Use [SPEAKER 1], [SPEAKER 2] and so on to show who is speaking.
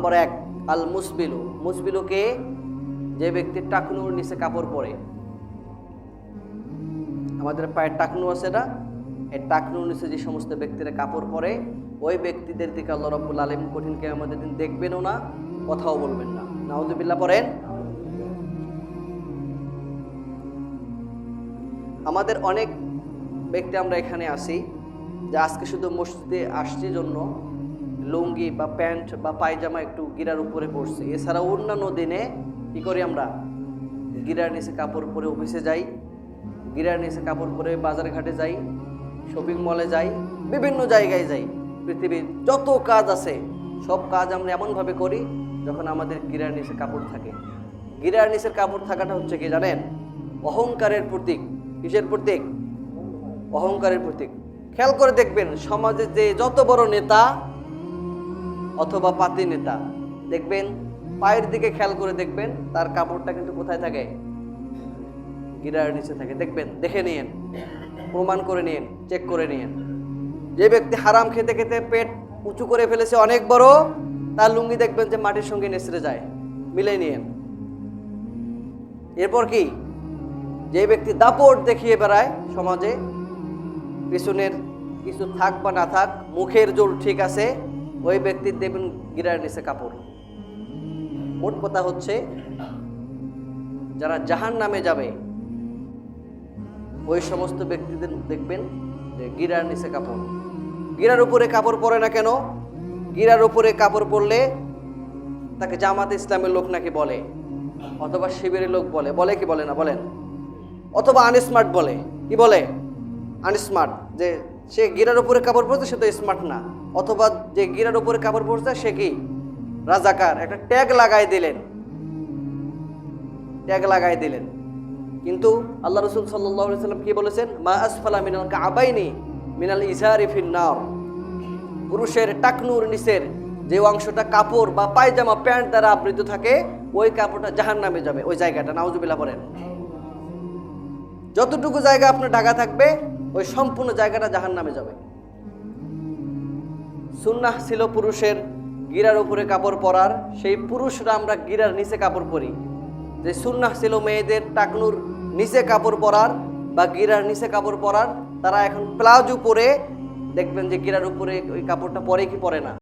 [SPEAKER 1] নম্বর 1, আল মুসবিলু। মুসবিলুকে যে ব্যক্তি টাকনুর নিচে কাপড় পরে, আমাদের পায়ের টাকনু আছে না, এই টাকনুর নিচে যে সমস্ত ব্যক্তিরা কাপড় পরে, ওই ব্যক্তিদের দিকে আল্লাহ রাব্বুল আলামিন কঠিন কিয়ামতের দিন দেখবেনও না, কথাও বলবেন না। নাউযুবিল্লাহ পড়েন। আমাদের অনেক ব্যক্তি আমরা এখানে আসি যে আজকে শুধু মসজিদে আসছি জন্য লুঙ্গি বা প্যান্ট বা পায়জামা একটু গিরার উপরে পড়ছে, এছাড়া অন্যান্য দিনে কী করি আমরা? গিরার নিচে কাপড় পরে অফিসে যাই, গিরার নিচে কাপড় পরে বাজার ঘাটে যাই, শপিং মলে যাই, বিভিন্ন জায়গায় যাই। পৃথিবীর যত কাজ আছে সব কাজ আমরা এমনভাবে করি যখন আমাদের গিরার নিচে কাপড় থাকে। গিরার নিচের কাপড় থাকাটা হচ্ছে কি জানেন? অহংকারের প্রতীক। কিসের প্রতীক? অহংকারের প্রতীক। খেয়াল করে দেখবেন সমাজে যে যত বড় নেতা অথবা পাতি নেতা, দেখবেন পায়ের দিকে খেয়াল করে দেখবেন তার কাপড়টা কিন্তু কোথায় থাকে? গিরার নিচে থাকে। দেখবেন, দেখে নিয়েন, প্রমাণ করে নিয়েন, চেক করে নিয়েন। যে ব্যক্তি হারাম খেতে খেতে পেট উঁচু করে ফেলেছে অনেক বড়, তার লুঙ্গি দেখবেন যে মাটির সঙ্গে নেচড়ে যায়, মিলে নিয়েন। এরপর কি? যে ব্যক্তি দাপট দেখিয়ে বেড়ায় সমাজে, পিছনের কিছু থাক বা না থাক, মুখের জোর ঠিক আছে, ওই ব্যক্তির দেখবেন গিরার নিচে কাপড়। মোট কথা হচ্ছে যারা জাহান্নামে যাবে ওই সমস্ত ব্যক্তিদের দেখবেন যে গিরার নিচে কাপড়। গিরার উপরে কাপড় পরে না কেন? গিরার উপরে কাপড় পরলে তাকে জামাতে ইসলামের লোক নাকি বলে, অথবা শিবিরের লোক বলে। বলে কি বলে না? বলেন। অথবা আনস্মার্ট বলে। কি বলে? আনস্মার্ট। যে সে গিরার উপরে কাপড় পরছে সে তো স্মার্ট না। অথবা যে গিরার উপরে কাপড় পরছে সে কি? রাজাকার। একটা ট্যাগ লাগাই দিলেন, ট্যাগ লাগাই দিলেন। কিন্তু আল্লাহ রাসূল সাল্লাল্লাহু আলাইহি ওয়াসাল্লাম কি বলেছেন? মা আসফালা মিনাল কাবাইনি মিনাল ইজারি ফিন্নার। পুরুষের টাকনুর নিচের যে অংশটা কাপড় বা পায়জামা প্যান্ট দ্বারা আবৃত থাকে, ওই কাপড়টা জাহান্নামে যাবে। ওই জায়গাটা, নাউজুবিল্লাহ বলেন। যতটুকু জায়গা আপনার ঢাকা থাকবে ওই সম্পূর্ণ জায়গাটা জাহান্নামে যাবে। সুন্নাহ ছিল পুরুষের গিরার উপরে কাপড় পরার, সেই পুরুষরা আমরা গিরার নিচে কাপড় পরি। যে সুন্নাহ ছিল মেয়েদের টাকনুর নিচে কাপড় পরার বা গিরার নিচে কাপড় পরার, তারা এখন প্লাজো পরে দেখবেন যে গিরার উপরে ওই কাপড়টা পরে কি পরে না।